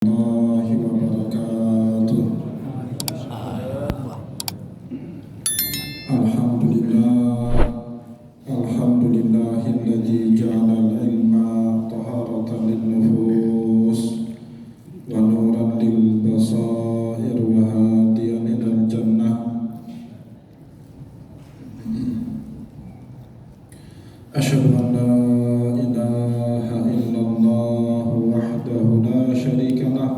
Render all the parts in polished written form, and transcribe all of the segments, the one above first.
Warahmatullahi wabarakatuh. Alhamdulillah, alhamdulillahilladzi ja'ala al-ilma taharatan lin-nufus wa nuran lil-basair wa hadiyan ilal jannah. Asyhadu an la ilaha illallah wahdahu la syarika lah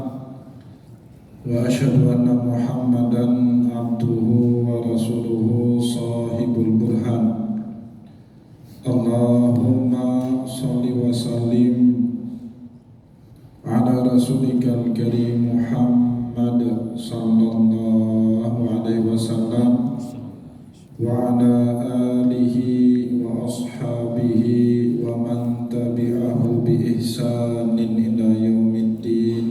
wa asyhadu anna Muhammadan abduhu wa rasuluhu sahibul burhan. Allahumma shalli wa sallim ala rasulikal karim Muhammad sallallahu alaihi wasallam wa ala alihi wa ashabihi wa man tabi'ahu bi ihsanin ila yaumiddin.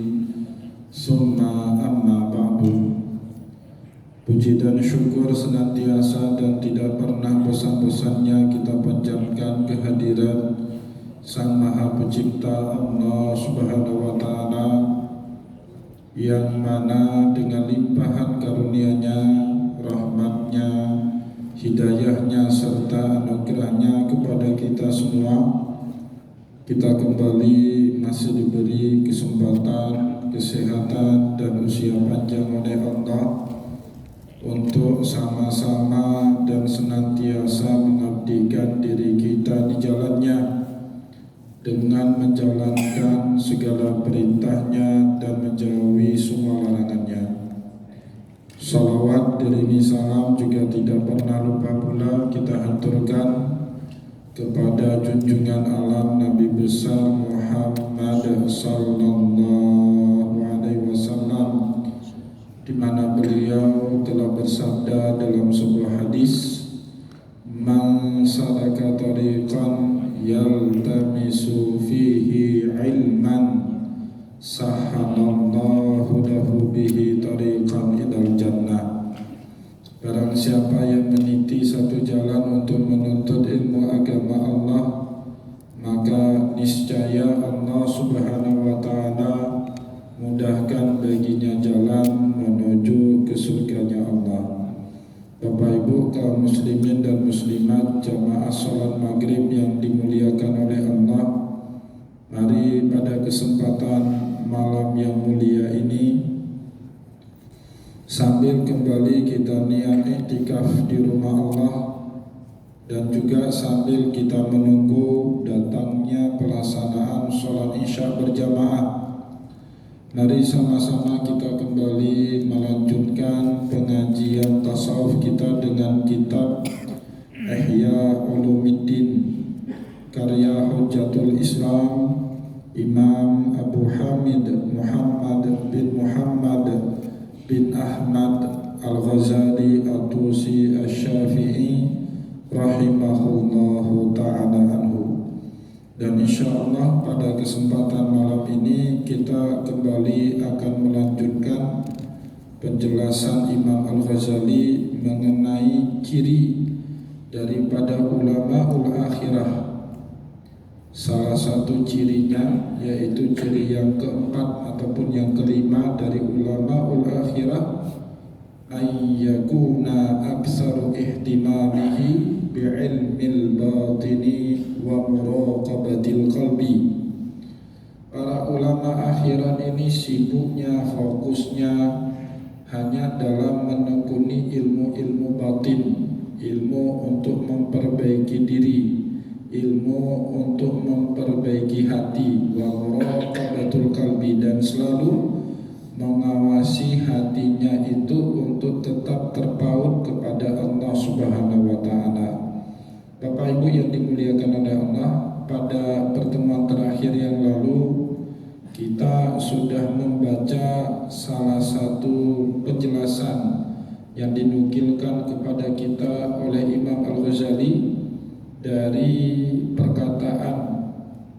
Summa amma ba'du. Puji dan syukur senantiasa dan tidak pernah bosan-bosannya kita panjatkan kehadiran Sang Maha Pencipta Allah Subhanahu wa Ta'ala, yang mana dengan limpahan karunia-Nya, rahmat-Nya, hidayahnya serta anugerahnya kepada kita semua, kita kembali masih diberi kesempatan, kesehatan dan usia panjang oleh Allah untuk sama-sama dan senantiasa mengabdikan diri kita di jalannya dengan menjalankan segala perintahnya dan menjauhi semua larangannya. Salawat diringi salam juga tidak pernah lupa pula kita haturkan kepada junjungan alam Nabi besar Muhammad sallallahu alaihi wasallam, di mana beliau telah bersabda dalam sebuah hadis, "Man salaka tariqan yaltamisu fihi ilman sahalallahu lahu bihi tariqan ilal jannah." Barang siapa yang meniti satu jalan untuk menuntut ilmu agama Allah, maka niscaya Allah Subhanahu wa Ta'ala mudahkan baginya jalan menuju ke surganya Allah. Bapak Ibu kaum muslimin dan muslimat jamaah salat maghrib yang dimuliakan oleh Allah, mari pada kesempatan malam yang mulia ini, sambil kembali kita niat iktikaf di rumah Allah dan juga sambil kita menunggu datangnya pelaksanaan sholat isya berjamaah, mari sama-sama kita kembali melanjutkan pengajian tasawuf kita dengan kitab Ihya Ulumuddin karya Hujjatul Islam Imam Abu Hamid Muhammad bin Ahmad Al-Ghazali At-Tusi Asy-Syafi'i rahimahullahu ta'ala anhu. Dan insyaallah pada kesempatan malam ini kita kembali akan melanjutkan penjelasan Imam Al-Ghazali mengenai ciri daripada ulamaul akhirah. Salah satu cirinya yaitu ciri yang keempat ataupun yang kelima dari ulamaul akhirah, ayyakuna aksaru ihtimamihi bi'ilmil batini wa muraqabatil qalbi. Para ulama akhirat ini sibuknya, fokusnya hanya dalam menekuni ilmu-ilmu batin, ilmu untuk memperbaiki diri, ilmu untuk memperbaiki hati, wa muraqabatul qalbi, dan selalu mengawasi hatinya itu untuk tetap terpaut kepada Allah Subhanahu wa Ta'ala. Bapak Ibu yang dimuliakan oleh Allah, pada pertemuan terakhir yang lalu kita sudah membaca salah satu penjelasan yang dinukilkan kepada kita oleh Imam Al-Ghazali dari perkataan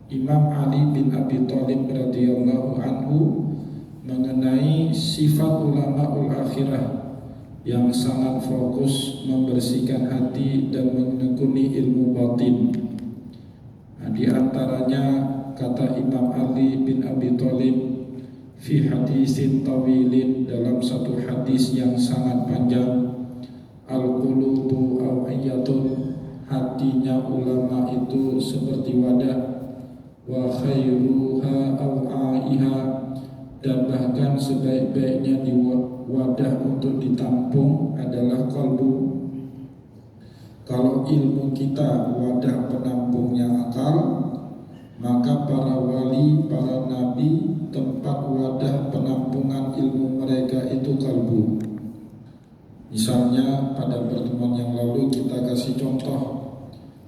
Imam Ali bin Abi Thalib radhiyallahu anhu mengenai sifat ulamaul akhirah yang sangat fokus membersihkan hati dan menekuni ilmu batin. Nah, di antaranya kata Imam Ali bin Abi Thalib, fi hadisin tawilin, dalam satu hadis yang sangat panjang, al-qulubu awiyatun, hatinya ulama itu seperti wadah, wa khairuha awaiha, dan bahkan sebaik-baiknya di wadah untuk ditampung adalah kalbu. Kalau ilmu kita wadah penampungnya akal, maka para wali, para nabi, tempat wadah penampungan ilmu mereka itu kalbu. Misalnya pada pertemuan yang lalu kita kasih contoh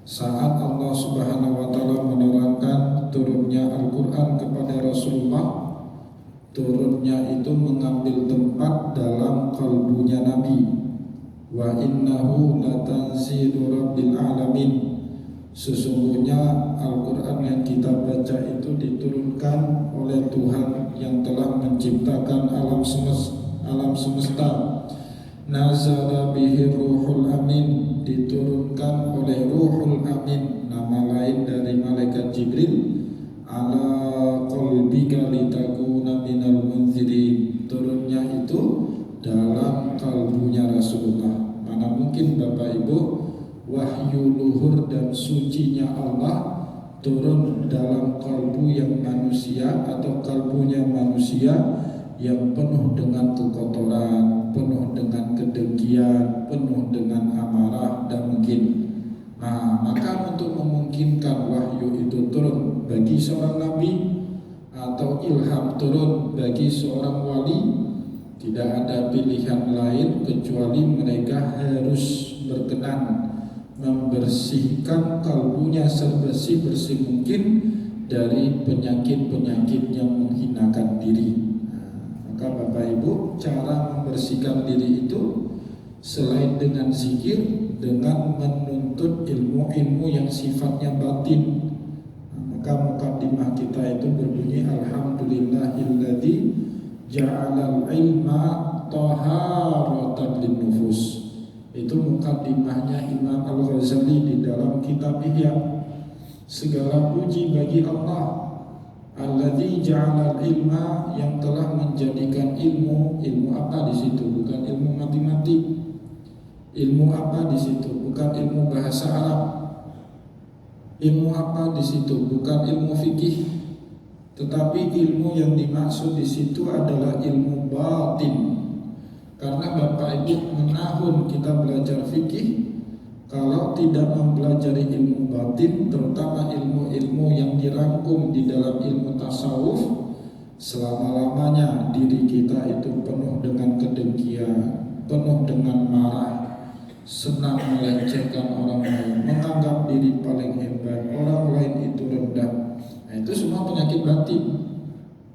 saat Allah Subhanahu wa taala menerangkan turunnya Al-Qur'an kepada Rasulullah, turunnya itu mengambil tempat dalam kalbunya Nabi. Wa innahu latanzilu rabbil alamin, sesungguhnya Al-Qur'an yang kita baca itu diturunkan oleh Tuhan yang telah menciptakan alam semesta. Nazala bihi ruhul amin, diturunkan oleh ruhul amin, nama lain dari malaikat Jibril, ala qalbika litakuna minal munzirin, turunnya itu dalam kalbunya Rasulullah. Mana mungkin Bapak Ibu wahyu luhur dan sucinya Allah turun dalam kalbu yang manusia atau kalbunya manusia yang penuh dengan kekotoran, penuh dengan kedengkian, penuh dengan amarah, dan mungkin. Nah, maka untuk memungkinkan wahyu itu turun bagi seorang nabi atau ilham turun bagi seorang wali, tidak ada pilihan lain kecuali mereka harus berkenan membersihkan kalbunya sebersih mungkin dari penyakit-penyakit yang menghinakan diri. Maka Bapak Ibu, cara membersihkan diri itu selain dengan zikir, dengan menuntut ilmu-ilmu yang sifatnya batin. Maka mukadimah kita itu berbunyi alhamdulillahilladzi ja'alal ilma taharatan linnufus. Itu mukadimahnya Imam Al-Ghazali di dalam kitab Ihya. Segala puji bagi Allah alladzi ja'alal ilma, yang telah menjadikan ilmu apa di situ? Bukan ilmu matematik. Ilmu apa di situ? Bukan ilmu bahasa Arab. Ilmu apa di situ? Bukan ilmu fikih. Tetapi ilmu yang dimaksud di situ adalah ilmu batin. Karena Bapak Ibu menahun kita belajar fikih, kalau tidak mempelajari ilmu batin, terutama ilmu-ilmu yang dirangkum di dalam ilmu tasawuf, selama-lamanya diri kita itu penuh dengan kedengkian, penuh dengan marah, senang melecehkan orang lain, menganggap diri paling hebat, orang lain itu rendah. Nah, itu semua penyakit batin.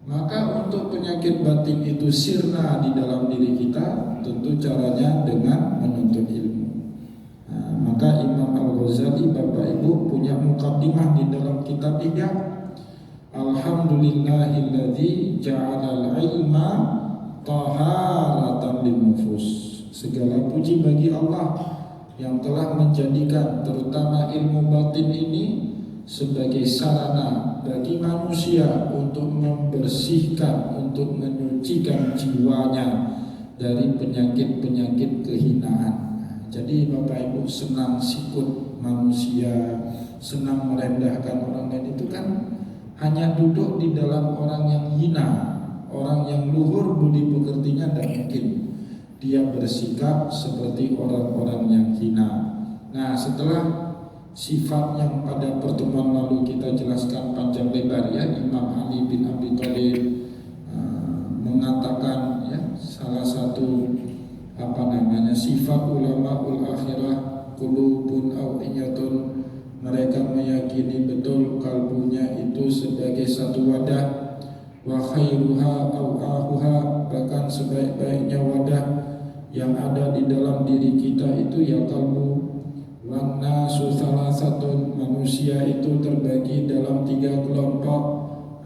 Maka untuk penyakit batin itu sirna di dalam diri kita, tentu caranya dengan menuntut ilmu. Nah, maka Imam Al-Ghazali Bapak Ibu punya mukaddimah di dalam kitab Ihya. Alhamdulillahilladzi ja'alal ilma taharatan linnufus. Segala puji bagi Allah yang telah menjadikan terutama ilmu batin ini sebagai sarana bagi manusia untuk membersihkan, untuk menyucikan jiwanya dari penyakit-penyakit kehinaan. Jadi Bapak Ibu senang sikut manusia, senang merendahkan orang lain, itu kan hanya duduk di dalam orang yang hina, orang yang luhur budi pekertinya, dan mungkin dia bersikap seperti orang-orang yang hina. Nah, setelah sifat yang pada pertemuan lalu kita jelaskan panjang lebar ya, Imam Ali bin Abi Thalib mengatakan ya, salah satu sifat ulama ul akhirah qulubun awiyatun, mereka meyakini betul kalbunya itu sebagai satu wadah, wa khairuha awahuha, bahkan sebaik-baiknya wadah yang ada di dalam diri kita itu ya kalbu. Wan nasu salasatun, manusia itu terbagi dalam 3 kelompok.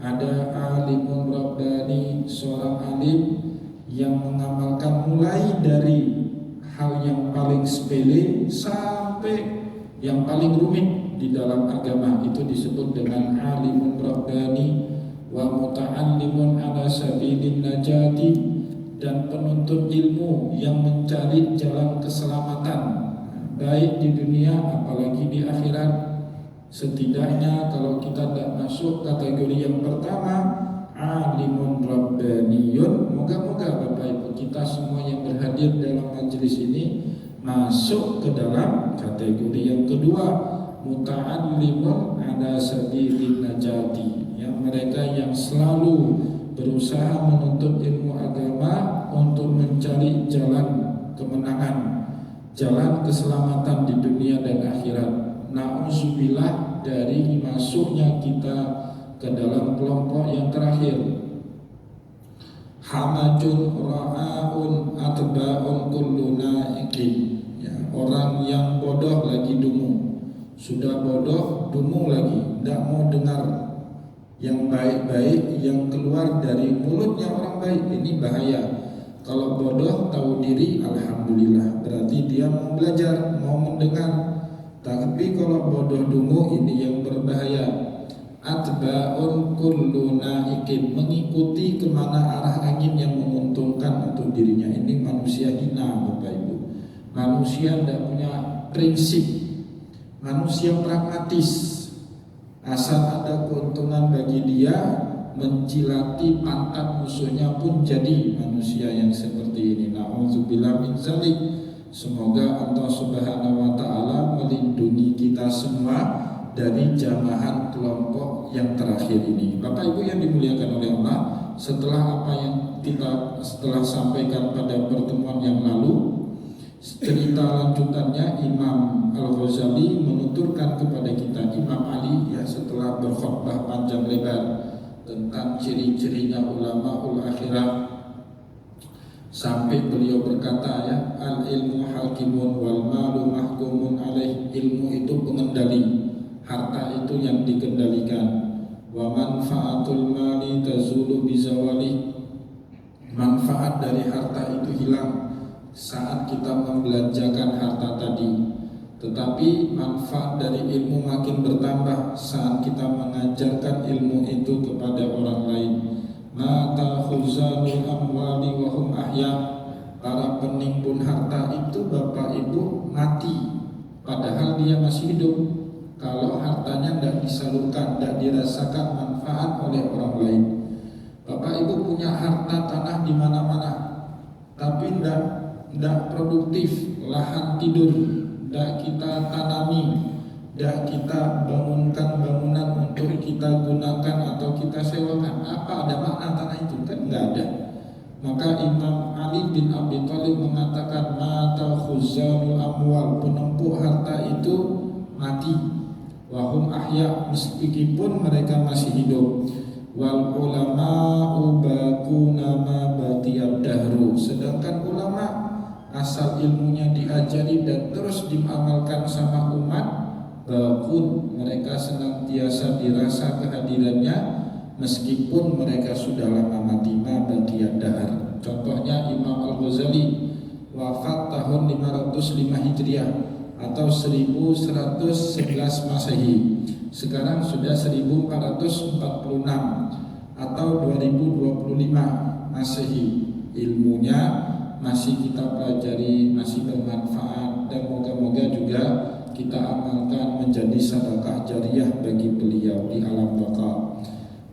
Ada alimun rabbani, seorang alim yang mengamalkan mulai dari hal yang paling sepele sampai yang paling rumit di dalam agama, itu disebut dengan alimun rabbani. wa muta'allimun ala sabilin najati, dan penuntut ilmu yang mencari jalan keselamatan baik di dunia apalagi di akhirat. Setidaknya kalau kita tidak masuk kategori yang pertama, alimun rabbaniyun, moga-moga Bapak Ibu kita semua yang berhadir dalam majelis ini masuk ke dalam kategori yang kedua, muta'allimun ala sabilin najati, yang mereka yang selalu berusaha menuntut ilmu agama untuk mencari jalan kemenangan, jalan keselamatan di dunia dan akhirat. Na'udzubillah dari masuknya kita ke dalam kelompok yang terakhir, hamajun ra'aun atba'un kullu na'iqin, ya, orang yang bodoh lagi dungu, sudah bodoh dungu lagi, tidak mau dengar yang baik-baik yang keluar dari mulutnya orang baik. Ini bahaya. Kalau bodoh tahu diri, alhamdulillah, berarti dia mau belajar, mau mendengar. Tapi kalau bodoh dungu, ini yang berbahaya. Atba'un kullu na'ikin, mengikuti kemana arah angin yang menguntungkan untuk dirinya. Ini manusia hina Bapak Ibu. Manusia tidak punya prinsip, manusia pragmatis. Asal ada keuntungan bagi dia, menjilati pantat musuhnya pun jadi manusia yang seperti ini. Na'udzubillah min dzalik. Semoga Allah Subhanahu wa taala melindungi kita semua dari jamahan kelompok yang terakhir ini. Bapak Ibu yang dimuliakan oleh Allah, setelah apa yang kita sampaikan pada pertemuan yang lalu, cerita lanjutannya Imam Al-Ghazali menuturkan kepada kita, Imam Ali ya, setelah berkhutbah panjang lebar tentang ciri-cirinya ulama ul akhirah, sampai beliau berkata ya, al ilmu hakimun wal malu mahkumun alaih, ilmu itu pengendali, harta itu yang dikendalikan. Wa manfaatul mali tazulu bizawali, manfaat dari harta itu hilang saat kita membelanjakan harta tadi. Tetapi manfaat dari ilmu makin bertambah saat kita mengajarkan ilmu itu kepada orang lain. Mata khuzanul amwali wa hum ahya, para penimbun harta itu Bapak Ibu mati padahal dia masih hidup. Kalau hartanya tidak disalurkan, tidak dirasakan manfaat oleh orang lain. Bapak Ibu punya harta tanah di mana-mana, tapi tidak produktif, lahan tidur tidak kita tanami, tidak kita bangunkan bangunan untuk kita gunakan atau kita sewakan. Apa ada makna tanah itu? Kan nggak ada. Maka Imam Ali bin Abi Thalib mengatakan, mata khuzanul amwal, penempuk harta itu mati, wahum ahya, meskipun mereka masih hidup. Wal ulama ubakuna ma batiyad dahru, sedangkan ulama asal ilmunya diajari dan terus diamalkan sama umat, bakun, mereka senantiasa dirasa kehadirannya meskipun mereka sudah lama mati, ma batiyad dahr. Contohnya Imam Al-Ghazali wafat tahun 505 Hijriah atau 1111 Masehi. Sekarang sudah 1446 atau 2025 Masehi. Ilmunya masih kita pelajari, masih bermanfaat, dan moga-moga juga kita amalkan menjadi sedekah jariyah bagi beliau di alam baka.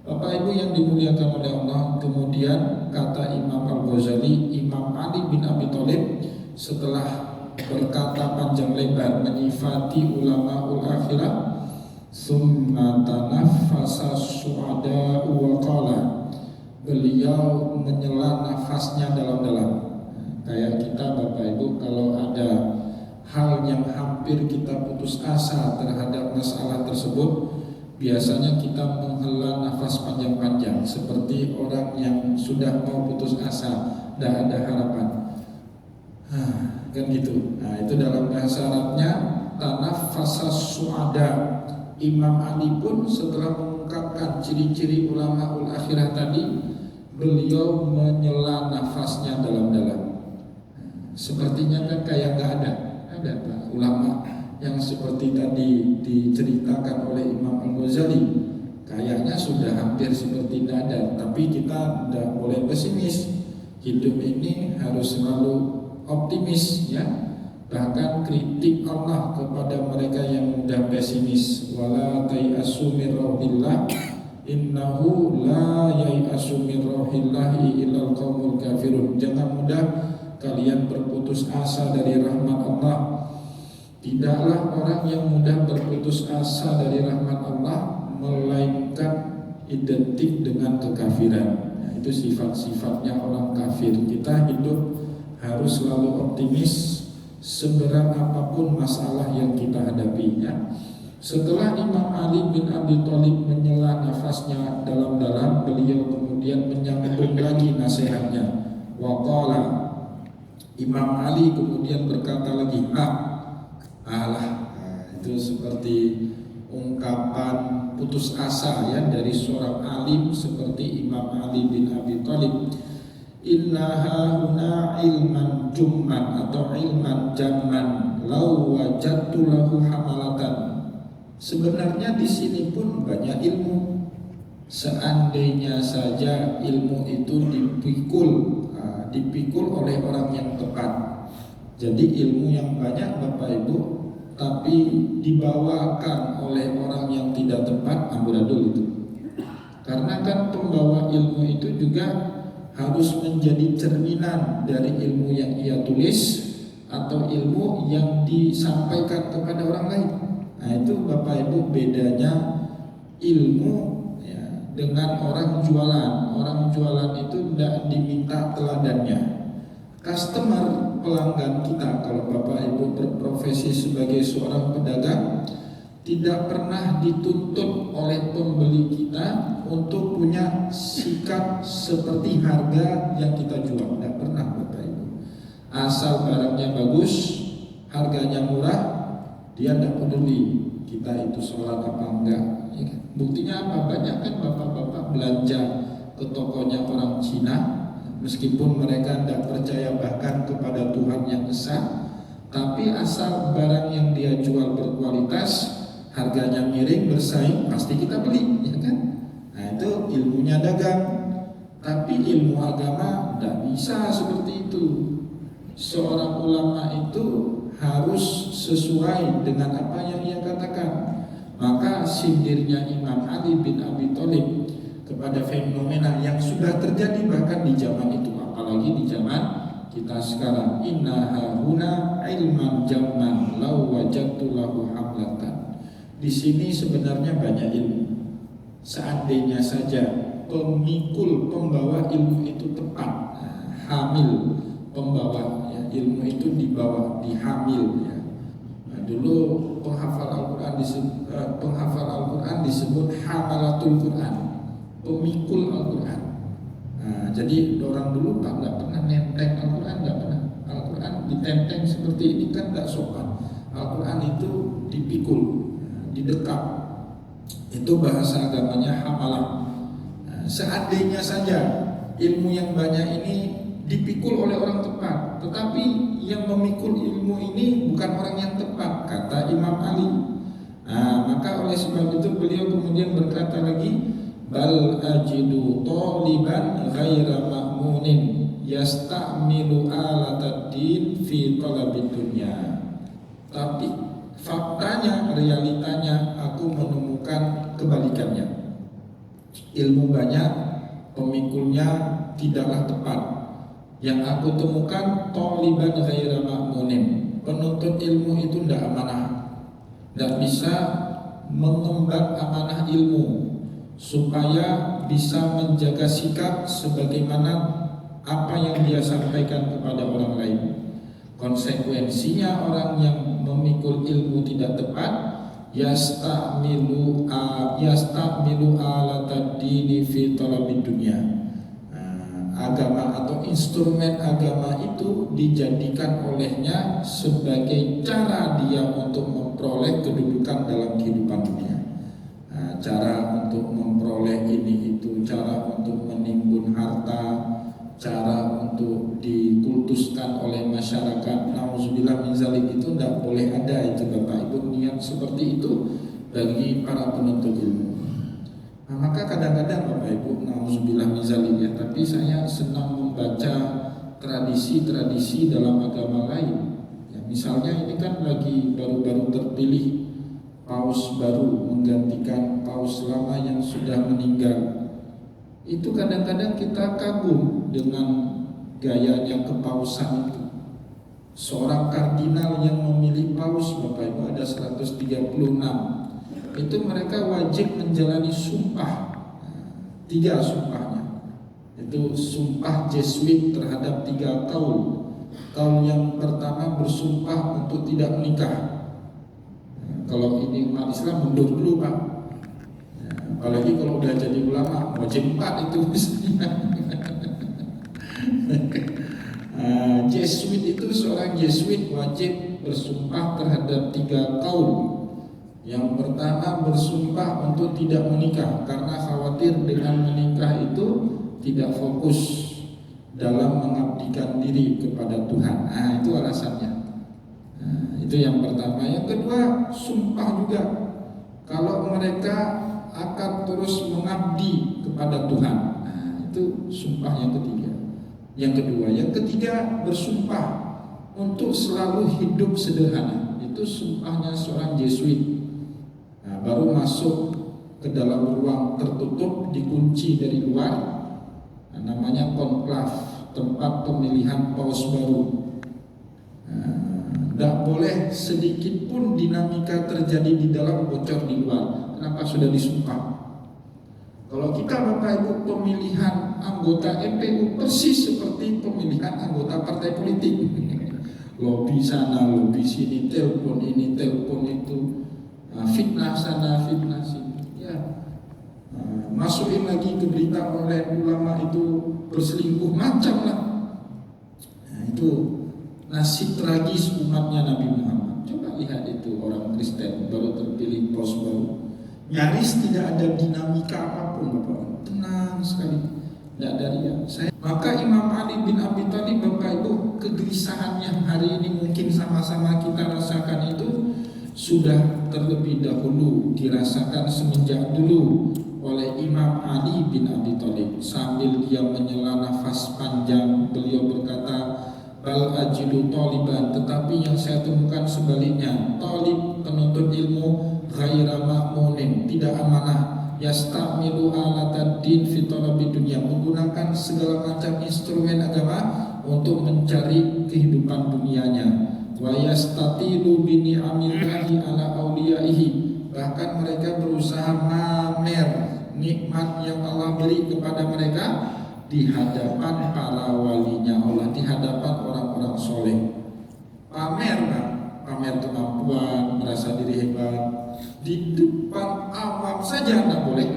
Bapak Ibu yang dimuliakan oleh Allah, kemudian kata Imam Al-Ghazali, Imam Ali bin Abi Thalib setelah berkata panjang lebar menyifati ulama ul akhirah, summa tanaffasa su'ada wa qala, beliau menyela nafasnya dalam-dalam. Kayak kita Bapak Ibu, kalau ada hal yang hampir kita putus asa terhadap masalah tersebut, biasanya kita menghela nafas panjang-panjang seperti orang yang sudah mau putus asa, tidak ada harapan. Kan gitu. Nah, itu dalam bahasa Arabnya tanaffasa su'ada. Imam Ali pun setelah mengungkapkan ciri-ciri ulama ul akhirah tadi, beliau menyela nafasnya dalam-dalam. Sepertinya kan kayak nggak ada Pak ulama yang seperti tadi diceritakan oleh Imam Al-Ghazali. kayaknya sudah hampir seperti tidak ada. Tapi kita tidak boleh pesimis. Hidup ini harus selalu optimis, ya. Bahkan kritik Allah kepada mereka yang mudah pesimis, wala tai'asu min rauhillah innahu la yai'asu min rauhillahi illal qaumul kafirun. Jangan mudah kalian berputus asa dari rahmat Allah. Tidaklah orang yang mudah berputus asa dari rahmat Allah melainkan identik dengan kekafiran. Nah, itu sifat-sifatnya orang kafir. Kita hidup harus selalu optimis seberat apapun masalah yang kita hadapinya. Setelah Imam Ali bin Abi Thalib menyela nafasnya dalam-dalam, beliau kemudian menyambung lagi nasihatnya. Waqala, Imam Ali kemudian berkata lagi, itu seperti ungkapan putus asa, ya, dari seorang alim seperti Imam Ali bin Abi Thalib. Innaha huna ilman jumman atau ilman jamman lau wajadtu lahu hamalatan. Sebenarnya di sini pun banyak ilmu. Seandainya saja ilmu itu dipikul oleh orang yang tepat. Jadi ilmu yang banyak Bapak Ibu, tapi dibawakan oleh orang yang tidak tepat, amburadul itu. Karena kan pembawa ilmu itu juga harus menjadi cerminan dari ilmu yang ia tulis atau ilmu yang disampaikan kepada orang lain. Nah, itu Bapak Ibu bedanya ilmu, ya, dengan orang jualan. Orang jualan itu tidak diminta teladannya. Customer, pelanggan kita, kalau Bapak Ibu berprofesi sebagai seorang pedagang, tidak pernah dituntut oleh pembeli kita untuk punya sikap seperti harga yang kita jual. Tidak pernah Bapak Ibu. Asal barangnya bagus, harganya murah, dia tidak peduli kita itu sholat apa enggak, ya kan? Buktinya apa? Banyak kan bapak-bapak belanja ke tokonya orang Cina, meskipun mereka tidak percaya bahkan kepada Tuhan yang esa, tapi asal barang yang dia jual berkualitas, harganya miring, bersaing, pasti kita beli, ya kan? Nah, itu ilmunya dagang. Tapi ilmu agama tidak bisa seperti itu. Seorang ulama itu harus sesuai dengan apa yang ia katakan. Maka sindirnya Imam Ali bin Abi Thalib kepada fenomena yang sudah terjadi bahkan di zaman itu, apalagi di zaman kita sekarang. Inna hahuna ilman jamman lau wajadtu lahu hamlatan. Di sini sebenarnya banyak ilmu. Seandainya saja pemikul pembawa ilmu itu tepat, hamil pembawa, ya, ilmu itu dibawa, dihamil, ya. Nah, dulu penghafal Al-Quran disebut hamalatul Quran, pemikul Al-Quran. Nah, jadi orang dulu nggak pernah nenteng Al-Quran, nggak pernah. Al-Quran ditenteng seperti ini kan nggak sopan. Al-Quran itu dipikul, didekap, itu bahasa agamanya hamalah. Nah, seandainya saja ilmu yang banyak ini dipikul oleh orang tepat, tetapi yang memikul ilmu ini bukan orang yang tepat, kata Imam Ali. Nah, maka oleh sebab itu beliau kemudian berkata lagi, bal ajidu taliban ghaira ma'munin yasta'milu alatad-din fi talabid dunya. Tapi faktanya, realitanya, aku menemukan kebalikannya. Ilmu banyak, pemikulnya tidaklah tepat. Yang aku temukan taliban ghaira ma'munin, penuntut ilmu itu tidak amanah, tidak bisa mengemban amanah ilmu supaya bisa menjaga sikap sebagaimana apa yang dia sampaikan kepada orang lain. Konsekuensinya orang yang memikul ilmu tidak tepat, yasta'milu alatad-dini fi talabid dunya. Agama atau instrumen agama itu dijadikan olehnya sebagai cara dia untuk memperoleh kedudukan dalam kehidupan dunia. Cara untuk memperoleh ini itu, cara untuk menimbun harta, cara untuk dikultuskan oleh masyarakat. Nauzubillah min zalik, itu tidak boleh ada itu Bapak Ibu, niat seperti itu bagi para penuntut ilmu. Nah, maka kadang-kadang Bapak Ibu, nauzubillah min zalik ya, tapi saya senang membaca tradisi-tradisi dalam agama lain. Ya, misalnya ini kan lagi baru-baru terpilih paus baru menggantikan paus lama yang sudah meninggal. Itu kadang-kadang kita kagum dengan gayanya kepausan itu. Seorang kardinal yang memilih paus, Bapak Ibu, ada 136. Itu mereka wajib menjalani sumpah. 3 sumpahnya. Itu sumpah Jesuit terhadap 3 kaul. Kaul yang pertama bersumpah untuk tidak menikah. Kalau ini umat Islam mundur dulu Pak. Apalagi kalau udah jadi ulama, wajib 4 itu misalnya. Jesuit itu, seorang Jesuit wajib bersumpah terhadap 3 kaul. Yang pertama bersumpah untuk tidak menikah karena khawatir dengan menikah itu tidak fokus dalam mengabdikan diri kepada Tuhan. Itu alasannya. Itu yang pertama. Yang kedua, sumpah juga kalau mereka akan terus mengabdi kepada Tuhan. Itu sumpah yang ketiga. Yang ketiga bersumpah untuk selalu hidup sederhana. Itu sumpahnya seorang Jesuit. Baru masuk ke dalam ruang tertutup, dikunci dari luar, namanya konklav, tempat pemilihan paus baru. Tidak boleh sedikit pun dinamika terjadi di dalam, bocor di luar. Kenapa? Sudah disumpah. Kalau kita Bapak Ibu pemilihan anggota MPU persis seperti pemilihan anggota partai politik. Lobby sana, lobby sini, telepon ini, telepon itu. Fitnah sana, fitnah sini, ya. Masukin lagi ke berita oleh ulama itu berselingkuh, macam lah. Itu nasib tragis umatnya Nabi Muhammad. Coba lihat itu orang Kristen baru terpilih paus baru, nyaris tidak ada dinamika apapun, Bapak. Tenang sekali, tidak ada ria. Maka Imam Ali bin Abi Thalib, Bapak Ibu, kegelisahannya hari ini mungkin sama-sama kita rasakan itu sudah terlebih dahulu dirasakan semenjak dulu oleh Imam Ali bin Abi Thalib. Sambil dia menyela nafas panjang, beliau berkata, bal ajidu taliban, tetapi yang saya temukan sebaliknya, talib penuntut ilmu ghaira ma'munin, tidak amanah, yastamilu alatad din fi talabi dunya, menggunakan segala macam instrumen agama untuk mencari kehidupan dunianya. Wa yastatilu bi ni'amillahi ala awliyaihi, bahkan mereka berusaha mamer nikmat yang Allah beri kepada mereka di hadapan para walinya Allah, di hadapan orang-orang soleh. Pamer, pamer kemampuan, merasa diri hebat di depan awam saja tidak boleh.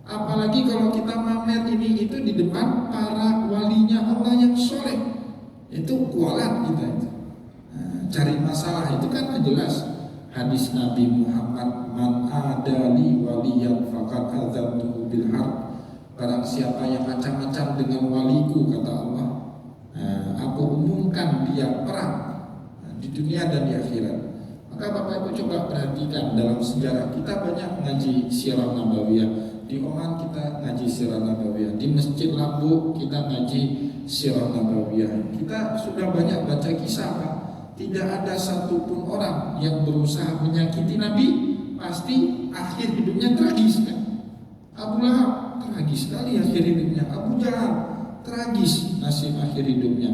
Apalagi kalau kita mamer ini itu di depan para walinya Allah yang soleh, itu kualat kita itu. Cari masalah itu kan jelas hadis Nabi Muhammad, man adali waliyan faqad adzantuhu bil harb, barang siapa yang macam-macam dengan waliku, kata Allah, aku umumkan dia perang di dunia dan di akhirat. Maka Bapak Ibu coba perhatikan dalam sejarah, kita banyak mengaji sirah nabawiyah. Di Oman kita ngaji sirah nabawiyah, di Masjid Lambu kita ngaji sirah nabawiyah. Kita sudah banyak baca kisah, Pak. Tidak ada satupun orang yang berusaha menyakiti Nabi pasti akhir hidupnya tragis kan? Abu Lahab tragis sekali akhir hidupnya, Abu Jahal tragis nasib akhir hidupnya.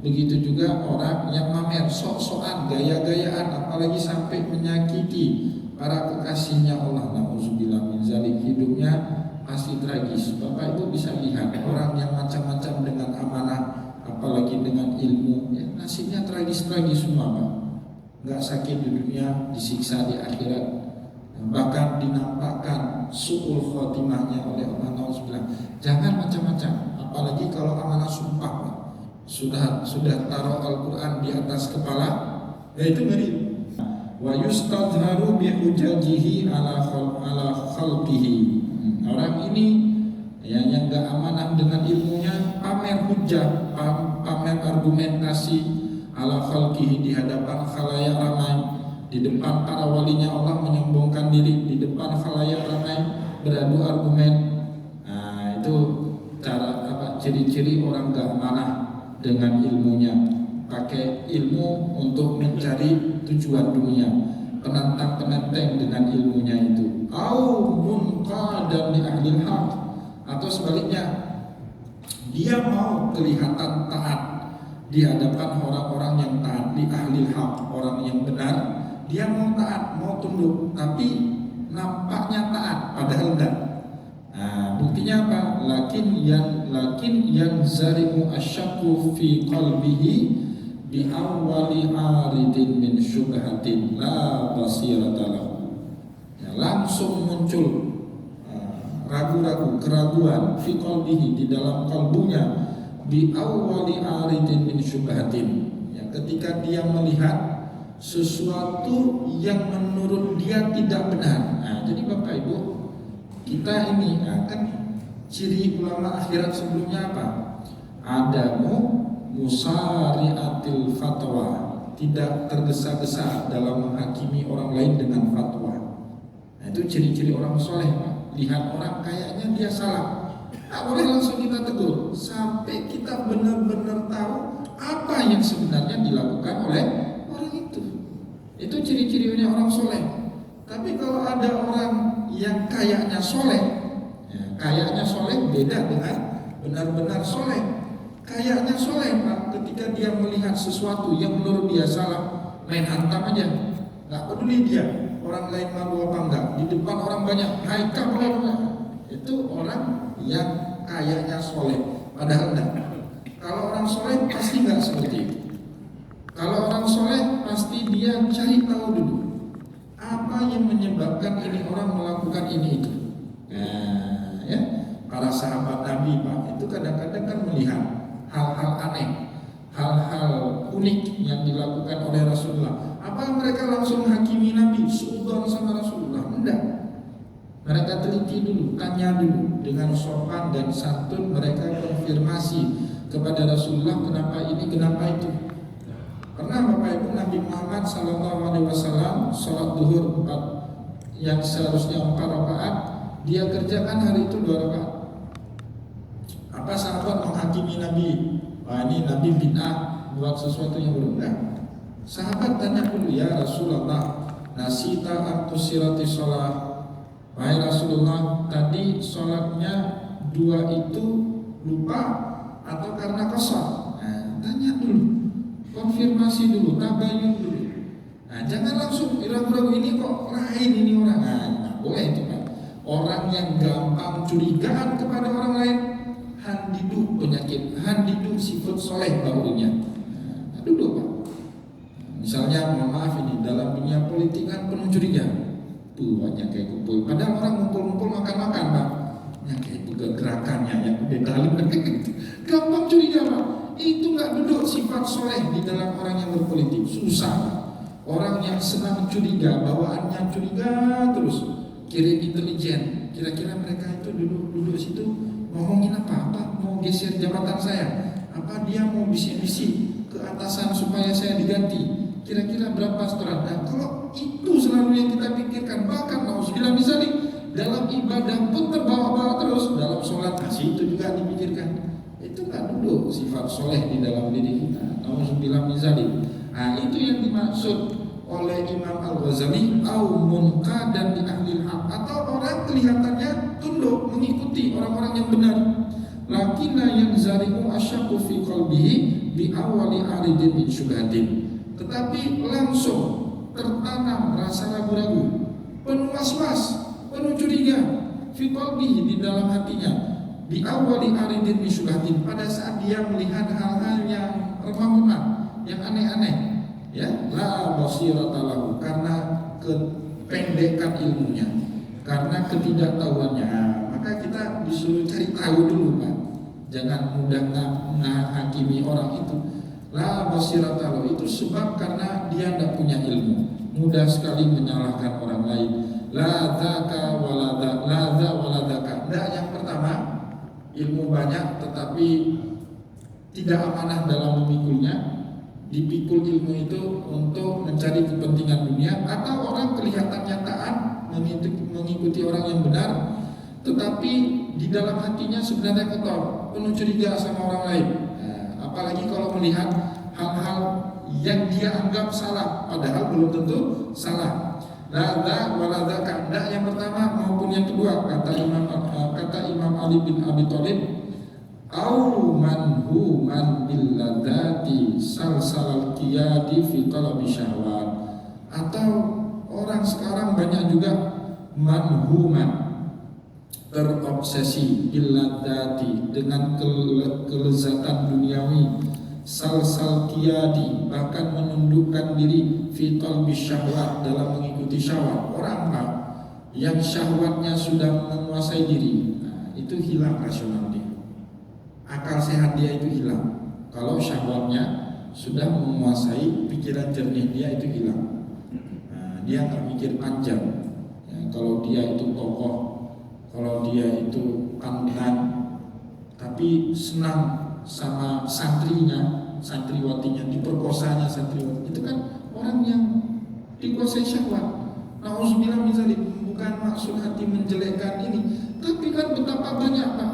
Begitu juga orang yang mamer, sok-sokan, gaya-gayaan, apalagi sampai menyakiti para kekasihnya Allah. Nauzubillah min zalik, hidupnya pasti tragis. Bapak Ibu bisa lihat orang yang macam-macam dengan amanah, apalagi dengan ilmu, ya, nasibnya tragis-tragis semua, Pak. Nggak sakit di dunia, disiksa di akhirat, bahkan dinampakkan su'ul khotimahnya oleh Allah. Nauzubillah. Jangan macam-macam, apalagi kalau amanah sumpah, Pak. Sudah taruh Al-Quran di atas kepala, ya itu ngeri. Wa yustadharu bi hujajihi ala khalqihi. Orang ini ya, yang gak amanah dengan ilmunya, pamer hujah, pamer argumentasi ala khalqihi di hadapan khalayak ramai, di depan para walinya Allah menyombongkan diri di depan khalayak ramai. beradu argumen. Nah, itu cara ciri-ciri orang gak amanah dengan ilmunya. Pakai ilmu untuk mencari tujuan dunia, penantang-penenteng dengan ilmunya itu. Au munqadan li ahlil haq, atau sebaliknya dia mau kelihatan taat di hadapan orang-orang yang taat, di ahlil haq, orang yang benar. Dia mau taat, mau tunduk, tapi nampaknya taat padahal enggak. Buktinya apa? Lakin yang zarimu asyakku fi qalbihi bi awwali aridin min syubhatin la basirata lahu. Langsung muncul ragu-ragu, keraguan fi qalbihi, di dalam kalbunya, bi awwali aridin min syubhatin. Ketika dia melihat sesuatu yang menurut dia tidak benar. Jadi Bapak Ibu, kita ini kan ciri ulama akhirat sebelumnya apa? Adamu musari'atil fatwa, tidak tergesa-gesa dalam menghakimi orang lain dengan fatwa. Itu ciri-ciri orang soleh. Lihat orang kayaknya dia salah, boleh langsung kita tegur sampai kita benar-benar tahu apa yang sebenarnya dilakukan oleh orang itu. Itu ciri-cirinya orang soleh. Tapi kalau ada orang yang kayaknya soleh, kayaknya soleh beda dengan benar-benar soleh. Kayaknya soleh Pak, ketika dia melihat sesuatu yang menurut dia salah, main hantam aja, nggak peduli dia orang lain malu apa enggak, di depan orang banyak, haikal orang. Itu orang yang kayaknya soleh, padahal enggak. Kalau orang soleh pasti nggak seperti itu. Kalau orang soleh pasti dia cari tahu dulu apa yang menyebabkan ini orang melakukan ini itu. Para sahabat Nabi Pak itu kadang-kadang kan melihat hal-hal aneh, hal-hal unik yang dilakukan oleh Rasulullah. Apa mereka langsung menghakimi Nabi, suudon sama Rasulullah? Enggak. Mereka teliti dulu, tanya dulu, dengan sopan dan santun mereka konfirmasi kepada Rasulullah kenapa ini, kenapa itu. Pernah Bapak Ibu Nabi Muhammad SAW sholat duhur 4 yang seharusnya 4 rakaat, dia kerjakan hari itu 2 rakaat. Apa sahabat menghakimi Nabi? Wah, ini Nabi bid'ah, buat sesuatu yang belum. Sahabat tanya dulu, ya Rasulullah, nasita antusirati sholat. Wahai Rasulullah, tadi sholatnya 2 itu lupa atau karena qasar? Tanya dulu, konfirmasi dulu, tabayun dulu. Jangan langsung ragu-ragu, ini kok lain ini orang. Nah, boleh itu Pak. Orang yang gampang curigaan kepada orang lain, handidu penyakit, handidu sifat soleh barunya. Duduk Pak. Misalnya, mohon maaf ini dalam dunia politik kan penuh curiga. Tuh banyak kayak kumpul. Padahal orang ngumpul-ngumpul makan-makan Pak. Yang kayak itu gerakannya yang udah dalam gitu. Gampang curiga Pak. Itu nggak duduk sifat soleh di dalam orang yang berpolitik. Susah Pak. Orang yang senang curiga, bawaannya curiga terus. Kirim intelijen. Kira-kira mereka itu duduk situ ngomongin apa? Mau geser jabatan saya? Apa dia mau bisik-bisik ke atasan supaya saya diganti? Kira-kira berapa setoran? Nah, kalau itu selalu yang kita pikirkan, bahkan nauzubillah misalnya dalam ibadah pun terbawa-bawa terus, dalam sholat kasih itu juga dipikirkan. Itu kan duduk sifat soleh di dalam diri kita. Nauzubillah misalnya. Nah, itu yang dimaksud oleh Imam Al-Ghazali au munqadan di ahlil haq, atau orang kelihatannya tunduk mengikuti orang-orang yang benar. Lakinna yang zari'u asyaqu fi qalbihi bi awwali aridin min syubhatin. Tetapi langsung tertanam rasa ragu-ragu, penuh was-was, penuh curiga fi qalbihi, di dalam hatinya, bi awwali aridin min syubhatin, pada saat dia melihat hal-hal yang remah-remah, yang aneh-aneh. Ya, la basirata lahu, karena kependekan ilmunya, karena ketidaktahuannya. Maka kita disuruh cari tahu dulu Pak. Jangan mudah menghakimi orang itu. La basirata lahu itu sebab karena dia tidak punya ilmu, mudah sekali menyalahkan orang lain. La dzaka wala dzaka. Enggak, yang pertama ilmu banyak tetapi tidak amanah dalam memikulnya. Dipikul ilmu itu untuk mencari kepentingan dunia, atau orang kelihatannya taat mengikuti orang yang benar, tetapi di dalam hatinya sebenarnya kotor, penuh curiga sama orang lain. Apalagi kalau melihat hal-hal yang dia anggap salah, padahal belum tentu salah. Lada walada kanda yang pertama maupun yang kedua, kata Imam Ali bin Abi Thalib, au manhu man billadati salsalal qiyadi fi talabi syahwat. Atau orang sekarang banyak juga manhuman, terobsesi billadati dengan kelezatan duniawi, salsal qiyadi bahkan menundukkan diri fi talabi syahwat, dalam mengikuti syahwat. Orang yang syahwatnya sudah menguasai diri, itu hilang rasional dia. Akal sehat dia itu hilang. Kalau syahwatnya sudah menguasai pikiran jernih dia, itu hilang. Dia nggak mikir panjang. Kalau dia itu tokoh, kalau dia itu panutan, tapi senang sama santrinya, santriwatinya, diperkosanya santriwati, itu kan orang yang dikuasai syahwat. Nauzubillah min dzalik. Bukan maksud hati menjelekkan ini, tapi kan betapa banyak Pak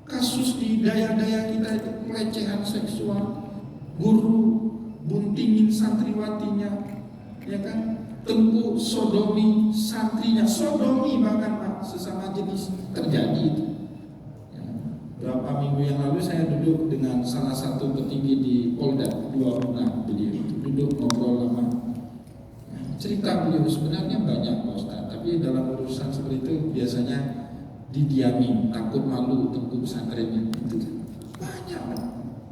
kasus di daya-daya kita itu, pelecehan seksual, guru buntingin santriwatinya, ya kan, tempuk sodomi santrinya, sodomi bahkan Pak, sesama jenis, terjadi itu. Berapa minggu yang lalu saya duduk dengan salah satu petinggi di Polda, 2 bulan beliau itu duduk ngobrol lama. Cerita beliau sebenarnya banyak Pak Ustaz, tapi dalam urusan seperti itu biasanya didiamin, takut malu tengkuk pesantrennya. Itu kan banyak Pak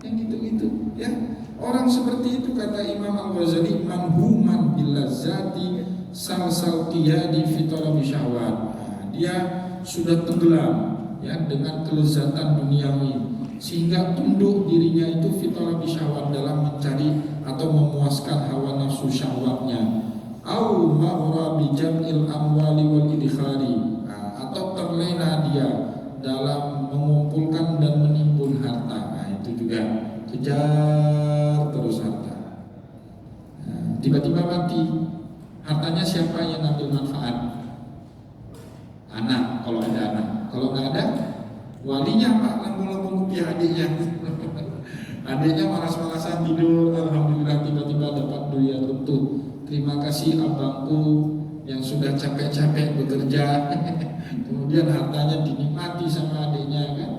yang gitu-gitu ya. Orang seperti itu kata Imam Al-Ghazali, manhuman bilazati salsal qiyadi fi talabi syahwat. Dia sudah tenggelam ya dengan kelezatan duniawi, sehingga tunduk dirinya itu fitolabi syahwat, dalam mencari atau memuaskan hawa nafsu syahwatnya. Au ma'ura bi jam'il amwali wal idkhari, atau terlena dia dalam mengumpulkan dan menimbun harta. Itu juga kejar terus harta. Tiba-tiba mati, hartanya siapa yang ambil manfaat? Anak, kalau ada anak. Kalau nggak ada, walinya Pak, lambung-lambung rupiah adiknya. Adiknya malas-malasan tidur, alhamdulillah tiba-tiba dapat duit runtuh. Terima kasih abangku yang sudah capek-capek bekerja. Kemudian hartanya dinikmati sama adiknya kan.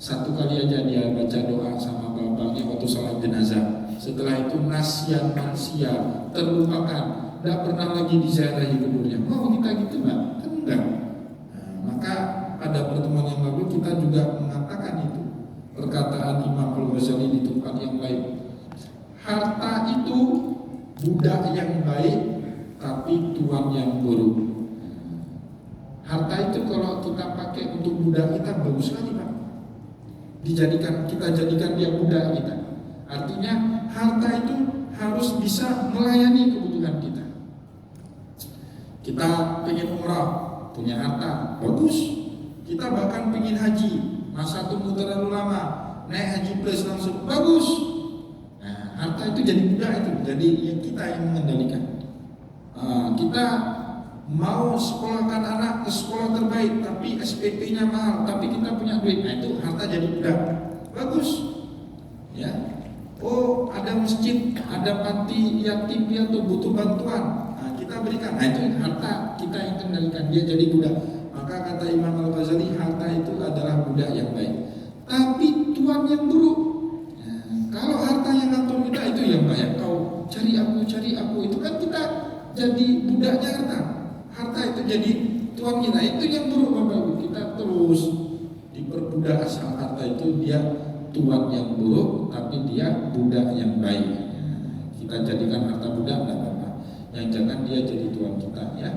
Satu kali aja dia baca doa sama bapaknya waktu sholat jenazah. Setelah itu nasian manusia terlupakan, tidak pernah lagi diziarahi kuburnya. Mau kita gitu Mbak? Kan enggak. Maka pada pertemuan yang lalu kita juga mengatakan itu, perkataan Imam Al-Ghazali di tempat yang lain. Harta itu budak yang baik, tapi tuan yang buruk. Harta itu kalau kita pakai untuk budak kita, bagus sekali Pak. Kita jadikan dia budak kita. Artinya harta itu harus bisa melayani kebutuhan kita. Kita pengen umrah, punya harta, bagus. Kita bahkan pengen haji, masa tunggu terlalu lama, naik haji plus langsung, bagus. Nah, harta itu jadi budak itu, jadi yang kita yang mengendalikan. Kita mau sekolahkan anak ke sekolah terbaik, tapi SPP-nya mahal, tapi kita punya duit, nah itu harta jadi budak, bagus. Ya, oh ada masjid, ada panti yatim piatu butuh bantuan, nah, kita berikan, nah itu harta kita yang kendalikan, dia jadi budak. Maka kata Imam Al-Ghazali, harta itu adalah budak yang baik, tapi tuan yang buruk. Kalau harta yang ngatur kita itu yang baik, kau cari aku, itu kan kita jadi budaknya harta. Harta itu jadi tuan kita, itu yang buruk Bapak Ibu. Kita terus diperbudak asal harta itu dia tuan yang buruk, tapi dia budak yang baik. Kita jadikan harta budak enggak apa-apa, yang jangan dia jadi tuan kita ya.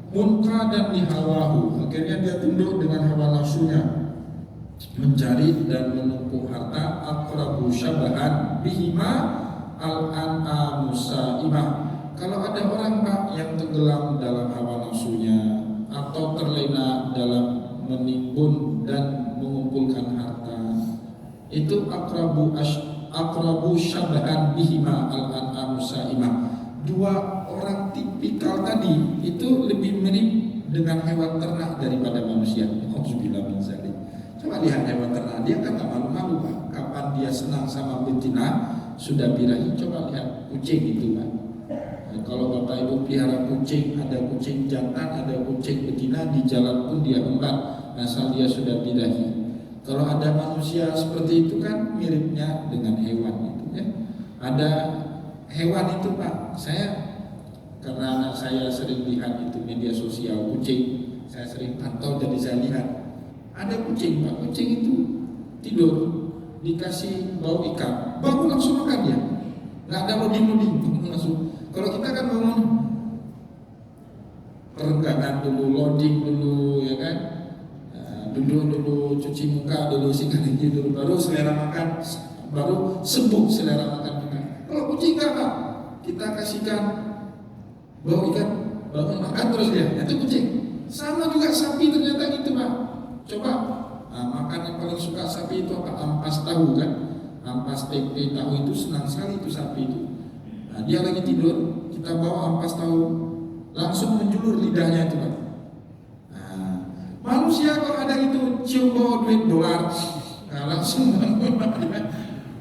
Munqa dan dihawahu, akhirnya dia tunduk dengan hawa nafsunya, mencari dan menumpuk harta. Aqrabu syabahan bihima al-an'a musaimah. Kalau ada orang Pak yang tenggelam dalam hawa nafsunya atau terlena dalam menimbun dan mengumpulkan harta, itu aqrabu syabahan bihima al-an'a musaimah. Dua orang tipikal tadi itu lebih mirip dengan hewan ternak daripada manusia. Alhamdulillah min zalik. Coba lihat hewan ternak, dia kan gak malu-malu Pak. Kapan dia senang sama betina sudah birahi, coba lihat kucing itu Pak. Nah, kalau Bapak Ibu pelihara kucing, ada kucing jantan, ada kucing betina, di jalan pun dia embat asal dia sudah birahi. Kalau ada manusia seperti itu kan miripnya dengan hewan itu ya. Ada hewan itu Pak, saya karena anak saya sering lihat itu media sosial kucing, saya sering pantau jadi saya lihat ada kucing Pak, kucing itu tidur dikasih bau ikan, bangun langsung makan dia, nggak ada loading langsung. Kalau kita kan bangun perenggangan dulu, loading dulu ya kan. Duduk dulu, cuci muka dulu, sikat gigi dulu, baru selera makan, baru sembuh selera makan kita. Kalau kucing enggak Pak, kita kasihkan bau ikan, bau makan terus dia, itu kucing. Sama juga sapi ternyata gitu Pak. Coba makan yang paling suka sapi itu apa? Ampas tahu kan? Ampas tempe tahu itu senang sekali itu sapi itu. Nah, dia lagi tidur, kita bawa ampas tahu, langsung menjulur lidahnya itu Pak. Manusia kalau ada itu cium bau duit dolar, nah langsung bangun.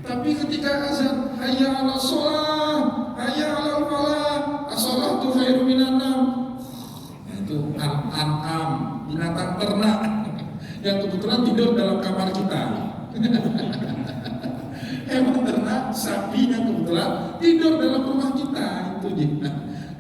Tapi ketika azan, hayya ala sholah, hayya ala falah, as-sholatu khairum minan naum, itu an'am, binatang ternak yang kebetulan tidur dalam kamar kita. Hewan ternak, sapi yang kebetulan tidur dalam rumah kita, itu dia.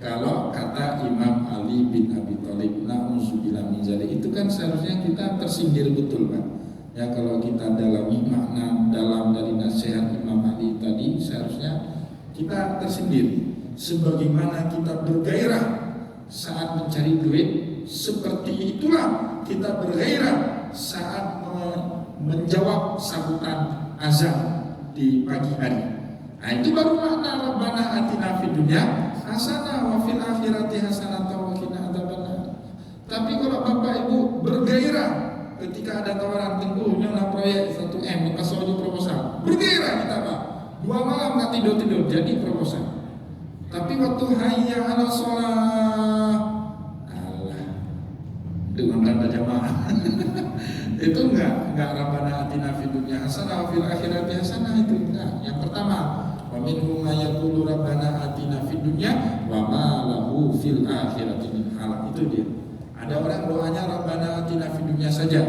Kalau kata Imam Ali bin Abi Thalib, na'udzubillah min dzalik, itu kan seharusnya kita tersindir betul Pak. Ya kalau kita dalami makna dalam dari nasihat Imam Ali tadi, seharusnya kita tersindir. Sebagaimana kita bergairah saat mencari duit, seperti itulah kita bergairah saat menjawab sambutan azan di pagi hari. Nah itu baru makna Rabbana atina fid dunya hasanah wa fil akhirati hasanah wa qina adzabannar. Tapi kalau Bapak Ibu bergairah ketika ada tawaran tunggu nyoba proyek 1M lepas aja proposal, bergairah kita Pak, 2 malam nggak tidur jadi proposal. Tapi waktu hayya ala sholah, Allah dengan tanda jamaah itu enggak Rabbana atina fid dunya hasanah wa fil akhirati hasanah, itu enggak. Yang pertama, wa minhum may yaqulu rabbana atina fid dunya wa ma lahu fil akhirati min khalaq. Itu dia. Ada orang doanya rabbana atina fid dunya saja,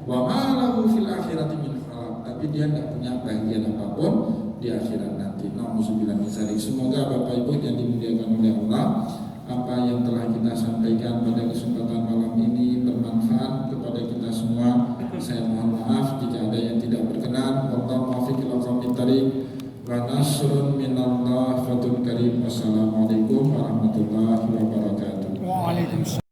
wa ma lahu fil akhirati min khalaq, tapi dia enggak punya bagian apapun di akhirat nanti. Nauzubillah min dzalik. Semoga Bapak Ibu yang dimuliakan oleh Allah, apa yang telah kita sampaikan pada kesempatan malam ini bermanfaat kepada kita semua. Saya mohon maaf jika ada yang tidak berkenan. Wallahu muwaffiq ila aqwamit thariq. Wa nasrun minallah fatul karim. Wassalamualaikum warahmatullahi wabarakatuh. Waalaikumsalam.